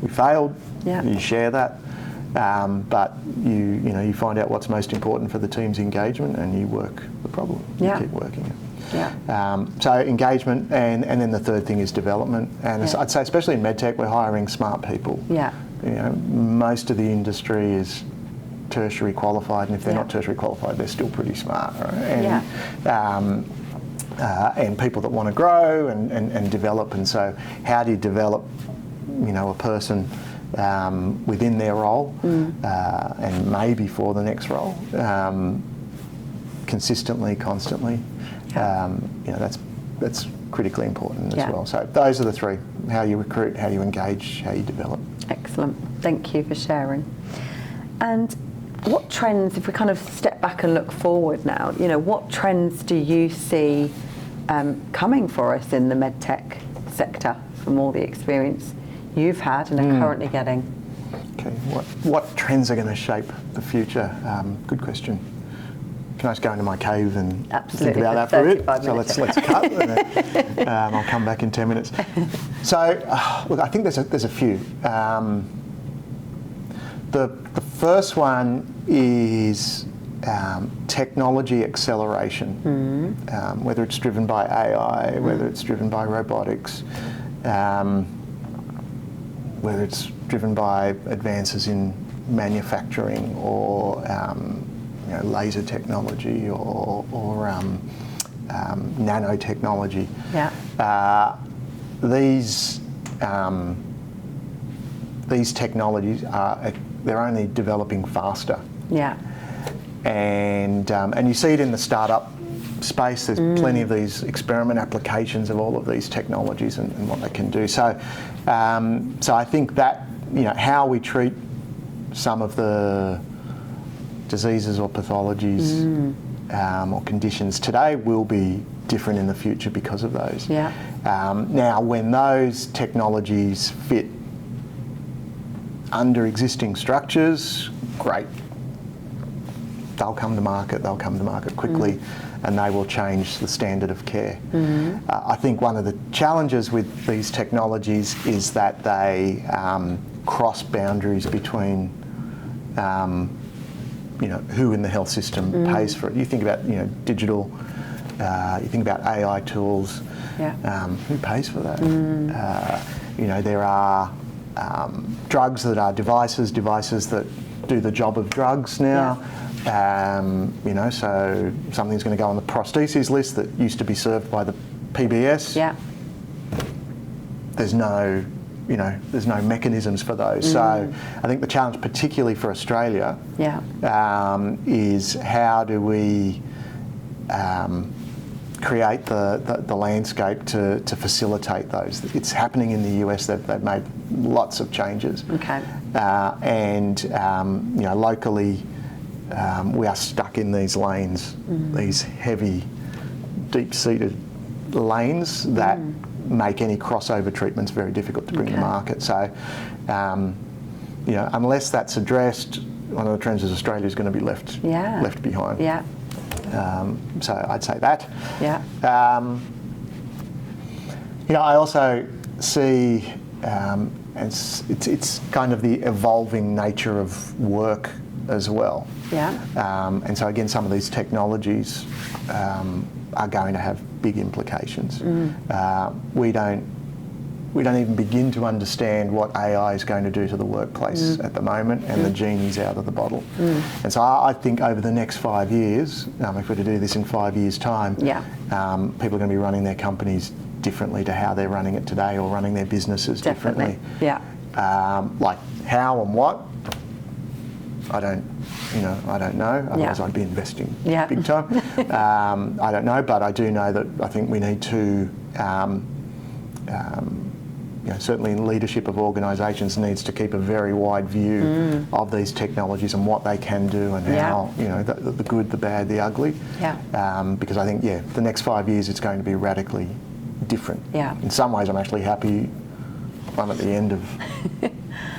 we failed. You share that. But you find out what's most important for the team's engagement, and you work the problem. You keep working it. Yeah. So engagement, and then the third thing is development. And I'd say, especially in MedTech, we're hiring smart people. Yeah. Most of the industry is tertiary qualified, and if they're not tertiary qualified, they're still pretty smart. Right? And people that want to grow and develop. And so, how do you develop, a person within their role, and maybe for the next role, consistently, constantly? That's critically important as well. So those are the three: how you recruit, how you engage, how you develop. Excellent. Thank you for sharing. And what trends, if we kind of step back and look forward now, what trends do you see coming for us in the medtech sector from all the experience you've had and are currently getting? Okay, what trends are going to shape the future? Good question. Can I just go into my cave and think about that for a bit? So let's cut, and I'll come back in 10 minutes. So, look, I think there's a few. The first one is technology acceleration, whether it's driven by AI, whether it's driven by robotics, whether it's driven by advances in manufacturing or laser technology or nanotechnology. Yeah. These technologies they're only developing faster. Yeah. And you see it in the startup space. There's plenty of these experiment applications of all of these technologies and what they can do. So I think that how we treat some of the diseases or pathologies or conditions today will be different in the future because of those. Yeah. Now, when those technologies fit under existing structures, great. They'll come to market quickly, and they will change the standard of care. I think one of the challenges with these technologies is that they cross boundaries between who in the health system pays for it. You think about digital, you think about AI tools. Yeah. Who pays for that? There are drugs that are devices that do the job of drugs now. Yeah. So something's going to go on the prostheses list that used to be served by the PBS. Yeah. There's no mechanisms for those. So I think the challenge, particularly for Australia, is how do we create the landscape to facilitate those. It's happening in the US. They've made lots of changes. Okay. And locally, we are stuck in these lanes, these heavy, deep-seated lanes that make any crossover treatments very difficult to bring to market. So, unless that's addressed, one of the trends is Australia is going to be left behind. Yeah. So I'd say that. Yeah. I also see, it's kind of the evolving nature of work as well. Yeah. And so again, some of these technologies are going to have big implications. We don't even begin to understand what AI is going to do to the workplace at the moment, and the genie's out of the bottle. And so I think over the next 5 years, if we're to do this in 5 years' time, people are going to be running their companies differently to how they're running it today, or running their businesses differently. Yeah. Like how and what, I don't know. Otherwise, I'd be investing big time. I don't know, but I do know that I think we need to, certainly in leadership of organisations, needs to keep a very wide view of these technologies and what they can do, and how, the good, the bad, the ugly. Yeah. Because I think, the next 5 years it's going to be radically different. Yeah. In some ways, I'm actually happy I'm at the end of,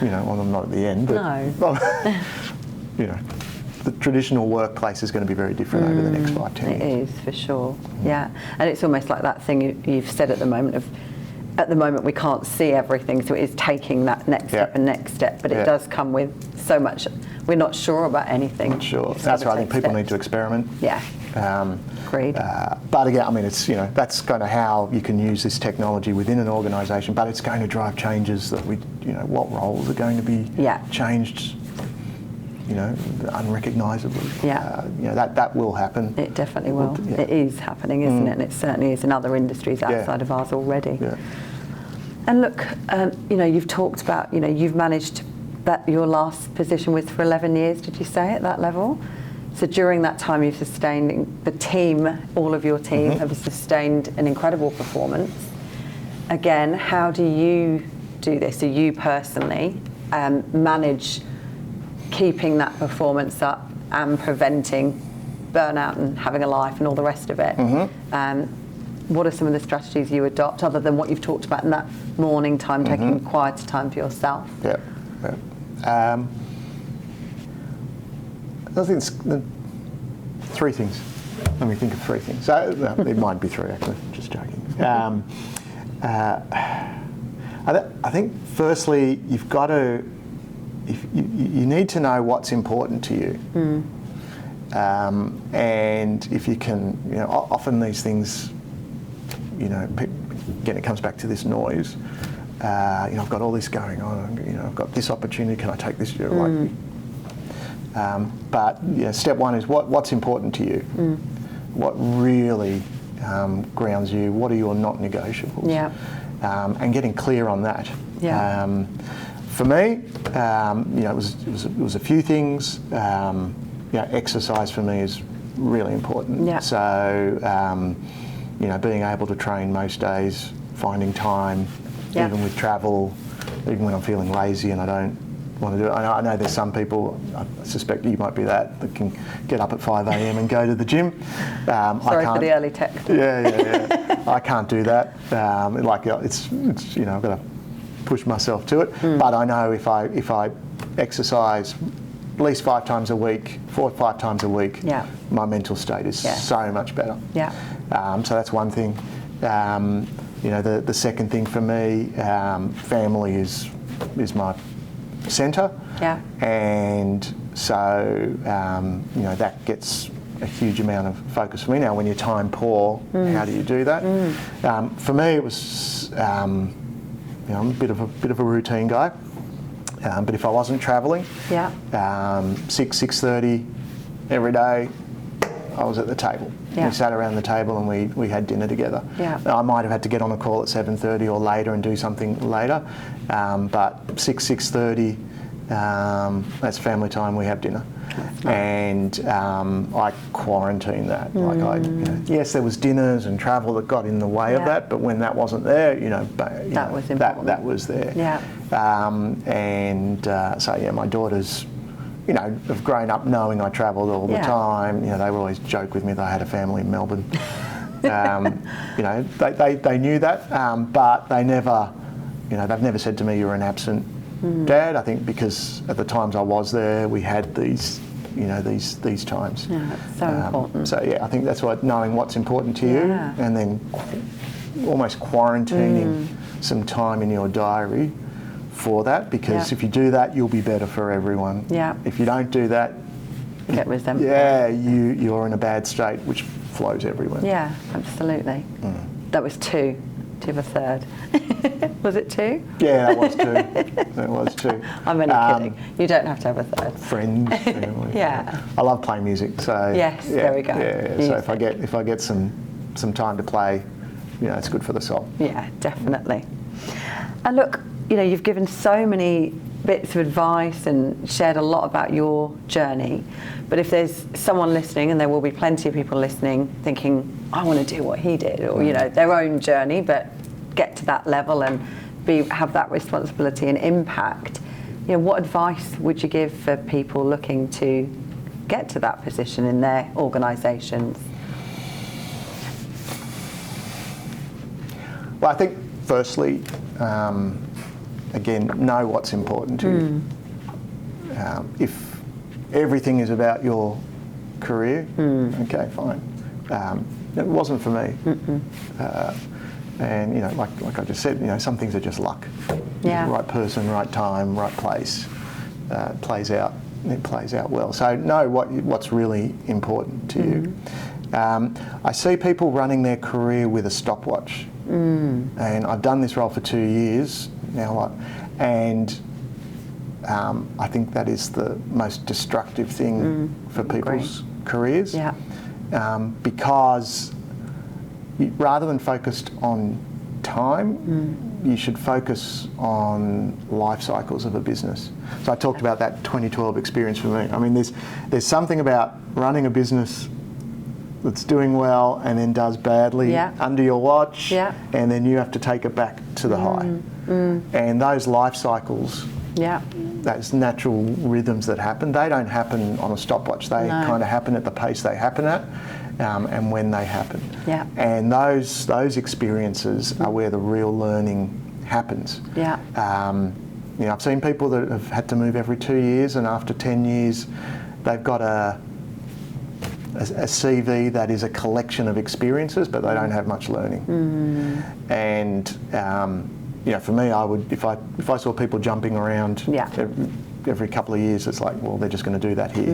well, I'm not at the end, but the traditional workplace is going to be very different over the next 5, 10 years. It is, for sure. Yeah. And it's almost like that thing you've said at the moment we can't see everything, so it is taking that next step and next step, but it does come with so much. We're not sure about anything. Not sure. That's why I think people need to experiment. Yeah. Agreed. But again, it's that's kind of how you can use this technology within an organisation, but it's going to drive changes that what roles are going to be changed, unrecognisably. Yeah. That will happen. It definitely will. It is happening, isn't it? And it certainly is in other industries outside of ours already. Yeah. And look, you've talked about, you've managed that your last position was for 11 years, did you say, at that level? So during that time you've sustained, the team, all of your team have sustained an incredible performance. Again, how do you do this? Do you personally manage keeping that performance up and preventing burnout and having a life and all the rest of it. What are some of the strategies you adopt other than what you've talked about in that morning time, taking quieter time for yourself? I think it's three things. Let me think of three things. So, it might be three, actually, just joking. I think firstly, you've got to, you need to know what's important to you. And if you can, often these things, again, it comes back to this noise. I've got all this going on. I've got this opportunity. Can I take this? But step one is what's important to you. What really grounds you. What are your not negotiables? Yeah. And getting clear on that. Yeah. For me, it was a few things. Exercise for me is really important. Yeah. So, being able to train most days, finding time, even with travel, even when I'm feeling lazy and I don't want to do it. I know there's some people, I suspect you might be that can get up at 5 a.m. and go to the gym. Sorry for the early text. Yeah. I can't do that. It's I've got to push myself to it. But I know if I exercise at least 5 times a week, 4 or 5 times a week, my mental state is so much better. Yeah. So that's one thing. The second thing for me, family is my centre. Yeah. And so that gets a huge amount of focus for me. Now, when you're time poor, how do you do that? For me, it was I'm a bit of a routine guy. But if I wasn't travelling, 6:30 every day, I was at the table. Yeah. We sat around the table and we had dinner together. Yeah. I might have had to get on a call at 7:30 or later and do something later, but 6:30, that's family time. We have dinner, and I quarantine that. Yes, there was dinners and travel that got in the way of that, but when that wasn't there, that was important. That was there. Yeah. My daughters, have grown up knowing I travelled all the time. They would always joke with me that I had a family in Melbourne. They knew that, but they never, they've never said to me, "You're an absent dad." I think because at the times I was there, we had these times. Yeah, that's so important. So I think that's what knowing what's important to you, and then almost quarantining some time in your diary for that, because if you do that, you'll be better for everyone. Yeah. If you don't do that, get resentful. Yeah, you're in a bad state, which flows everywhere. Yeah, absolutely. That was 2. Do you have a third? Was it 2? Yeah, that was 2. That was 2. I'm only kidding. You don't have to have a third. Friends. Yeah. I love playing music, so yes, there we go. Yeah. So if I get some time to play, it's good for the soul. Yeah, definitely. And look, you've given so many bits of advice and shared a lot about your journey. But if there's someone listening, and there will be plenty of people listening, thinking, I want to do what he did, or their own journey, but get to that level and have that responsibility and impact, what advice would you give for people looking to get to that position in their organisations? Well, I think firstly, again, know what's important to you. If everything is about your career, okay, fine. It wasn't for me. And like I just said, some things are just luck. Yeah. Right person, right time, right place. It plays out well. So know what's really important to you. I see people running their career with a stopwatch. And I've done this role for 2 years now, and I think that is the most destructive thing for people's careers. Yeah. Because rather than focused on time, you should focus on life cycles of a business. So I talked about that 2012 experience for me. I mean, there's something about running a business that's doing well and then does badly under your watch, and then you have to take it back to the high. And those life cycles Yeah. Those natural rhythms that happen, they don't happen on a stopwatch. They kind of happen at the pace they happen at, and when they happen. Yeah. And those experiences are where the real learning happens. Yeah. You know, I've seen people that have had to move every 2 years, and after 10 years, they've got a CV that is a collection of experiences, but they don't have much learning. And you know, for me, I would, if I saw people jumping around every couple of years, it's like, well, they're just going to do that here.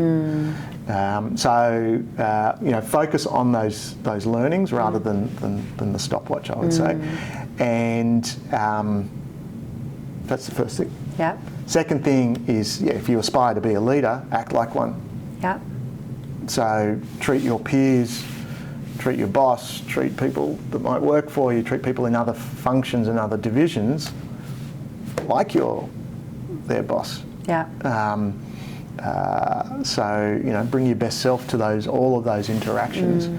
So you know, focus on those learnings rather than the stopwatch, I would say. And that's the first thing. Yeah. Second thing is, if you aspire to be a leader, act like one. Yeah. So treat your peers, treat your boss, treat people that might work for you, treat people in other functions and other divisions like you're their boss. Yeah. So, you know, bring your best self to all of those interactions.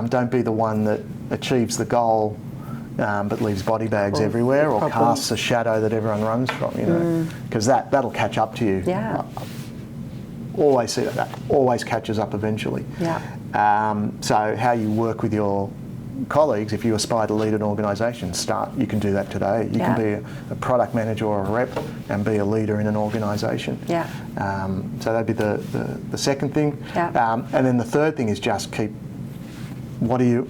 Don't be the one that achieves the goal but leaves body bags everywhere, or casts a shadow that everyone runs from, you know, because that'll catch up to you. Yeah. Always see that always catches up eventually. Yeah. So how you work with your colleagues, if you aspire to lead an organisation, you can do that today. You can be a product manager or a rep and be a leader in an organisation. Yeah. So that'd be the second thing. Yeah. And then the third thing is just what are you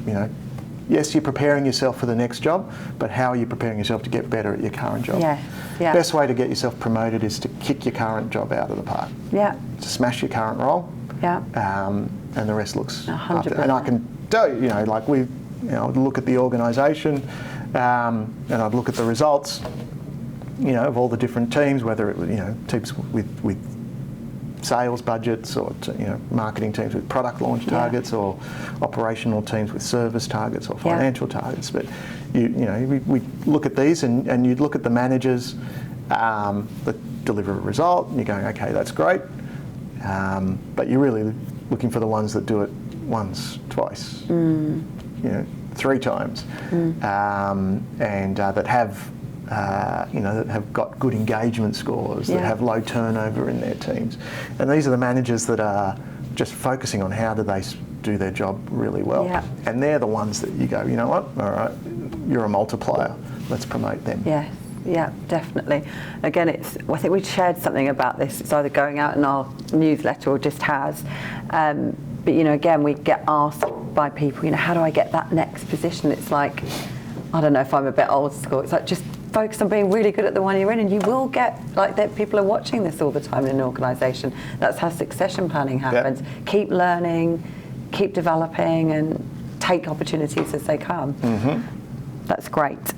know, yes, you're preparing yourself for the next job, but how are you preparing yourself to get better at your current job? Yeah. Yeah. Best way to get yourself promoted is to kick your current job out of the park. Yeah. To smash your current role. Yeah. And the rest looks 100%. after. And I can tell you, you know, like I'd look at the organisation, and I'd look at the results, you know, of all the different teams, whether it was, you know, teams with sales budgets, or you know, marketing teams with product launch targets, or operational teams with service targets or financial targets. But you know, we look at these, and you'd look at the managers that deliver a result, and you're going, okay, that's great. But you're really looking for the ones that do it once, twice, you know, 3 times, and that have that have got good engagement scores, that have low turnover in their teams. And these are the managers that are just focusing on how do they do their job really well. Yeah. And they're the ones that you go, you know what, all right, you're a multiplier, let's promote them. Yeah. Yeah, definitely. Again, I think we shared something about this. It's either going out in our newsletter or just has. But, you know, again, we get asked by people, you know, how do I get that next position? It's like, I don't know if I'm a bit old school. It's like, just focus on being really good at the one you're in, and you will get, like, that people are watching this all the time in an organisation. That's how succession planning happens. Yep. Keep learning, keep developing, and take opportunities as they come. That's great.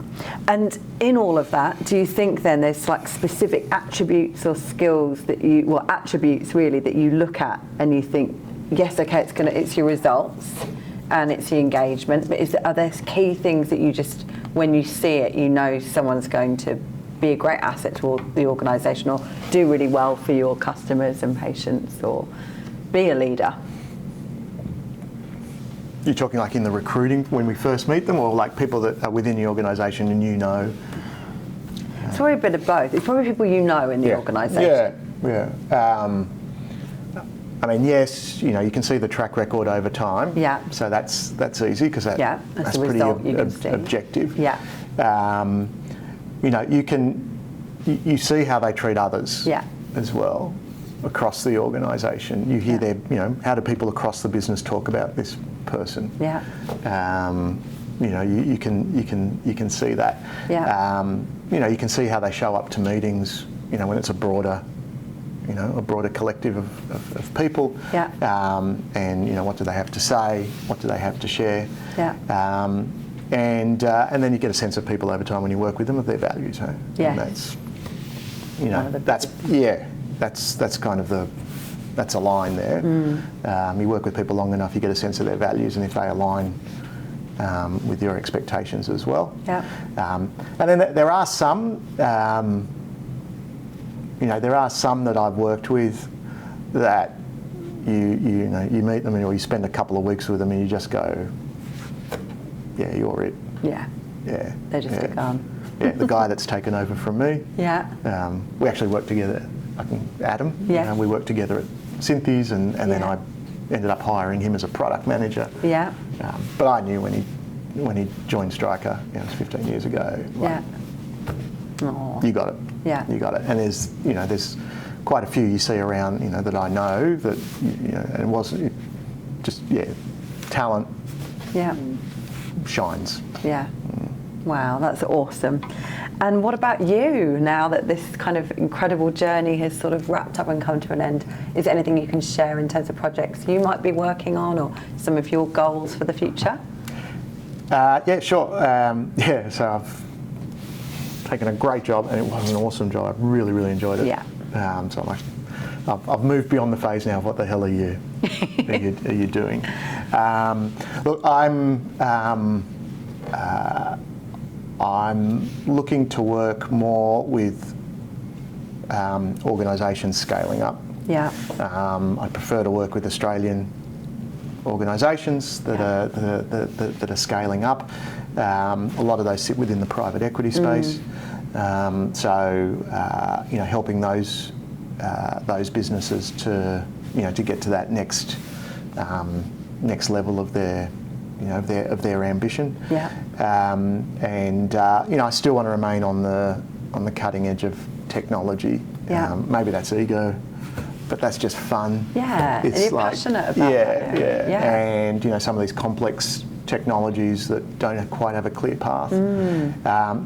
And in all of that, do you think then there's like specific attributes or skills attributes really that you look at and you think, yes, okay, it's your results and it's the engagement, but are there key things that you just, when you see it, you know someone's going to be a great asset to the organisation, or do really well for your customers and patients, or be a leader? You're talking like in the recruiting when we first meet them, or like people that are within the organisation and you know? It's probably a bit of both. It's probably people you know in the organisation. Yeah. I mean, yes, you know, you can see the track record over time. Yeah. So that's easy, because that's pretty objective. Yeah. You know, you see how they treat others. Yeah. As well, across the organisation. You hear you know, how do people across the business talk about this person? Yeah. You know, you can see that. Yeah. You know, you can see how they show up to meetings, you know, when it's a broader collective of people. Yeah. And you know, what do they have to say? What do they have to share? Yeah. And then you get a sense of people over time when you work with them, of their values. Huh? Yeah. And that's, you know, that's kind of that's a line there. You work with people long enough, you get a sense of their values, and if they align with your expectations as well. Yeah. And then there are some, you know, there are some that I've worked with that you meet them, or you spend a couple of weeks with them, and you just go, yeah, you're it. Yeah. Yeah. They just yeah. get gone. Yeah, the guy that's taken over from me. Yeah. We actually worked together, Adam. Yeah. We worked together at Synthes, and then Yeah. I ended up hiring him as a product manager. Yeah. But I knew when he joined Stryker, it was 15 years ago. Yeah. Aw. You got it. Yeah. You got it. And there's quite a few you see around, that I know that, and it wasn't just, talent Yeah. shines. Yeah. Wow, that's awesome. And what about you, now that this kind of incredible journey has sort of wrapped up and come to an end? Is there anything you can share in terms of projects you might be working on, or some of your goals for the future? Yeah, sure. So I've taken a great job, and it was an awesome job. I really, really enjoyed it. Yeah. So I've moved beyond the phase now of what the hell are you are you doing? Look, I'm looking to work more with organisations scaling up. Yeah. I prefer to work with Australian organisations that are scaling up. A lot of those sit within the private equity space. Helping those businesses to get to that next level of their ambition. Yeah. I still want to remain on the cutting edge of technology. Yeah. Maybe that's ego, but that's just fun. Yeah. It's and you're like, passionate about that. Yeah. And some of these complex technologies that don't quite have a clear path.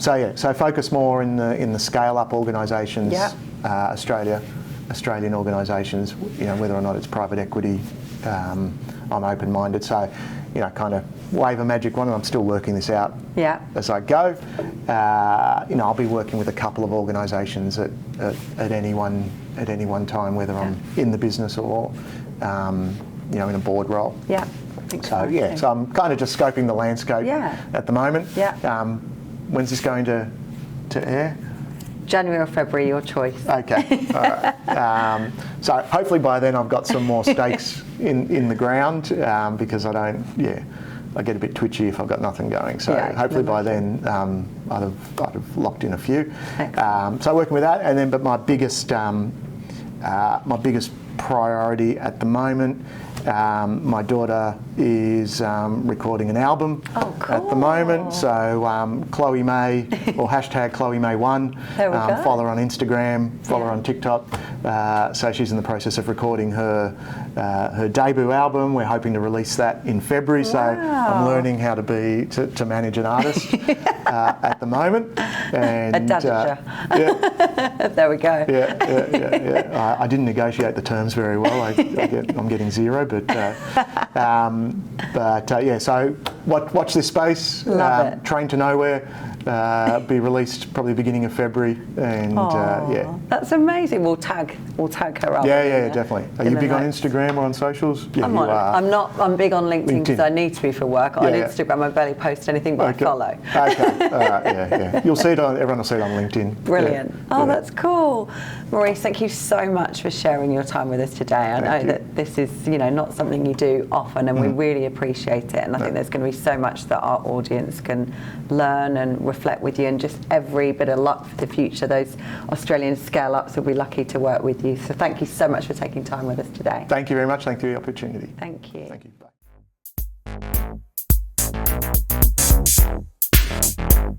So focus more in the scale up organisations. Yeah. Australian organisations. Whether or not it's private equity, I'm open-minded. So kind of wave a magic wand, and I'm still working this out as I go. I'll be working with a couple of organisations at any one time, whether I'm in the business or in a board role. Yeah. So I'm kind of just scoping the landscape at the moment. Yeah. When's this going to air? January or February, your choice. Okay. All right. So hopefully by then I've got some more stakes in the ground, because I get a bit twitchy if I've got nothing going. So hopefully by then I'd have locked in a few. So working with that, and then but my biggest priority at the moment. My daughter is recording an album at the moment, so Chloe May, or hashtag Chloe May 1, follow her on Instagram, follow her on TikTok. So she's in the process of recording her debut album. We're hoping to release that in February. Wow. So I'm learning how to manage an artist at the moment. And there we go. Yeah. I didn't negotiate the terms very well. I'm getting zero, but so watch this space. Love it. Train to Nowhere, be released probably beginning of February, and that's amazing. We'll tag her up. Yeah, definitely. Are you big on Instagram or on socials? Yeah, I'm on. I'm not. I'm big on LinkedIn because I need to be for work. On Instagram, I barely post anything, but I follow. Okay. All right. Yeah. You'll see it on. Everyone will see it on LinkedIn. Brilliant. That's cool. Maurice, thank you so much for sharing your time with us today. I know that this is, not something you do often, and we really appreciate it. And I think there's going to be so much that our audience can learn and reflect with you, and just every bit of luck for the future. Those Australian scale-ups will be lucky to work with you. So thank you so much for taking time with us today. Thank you very much. Thank you for the opportunity. Thank you. Thank you. Bye.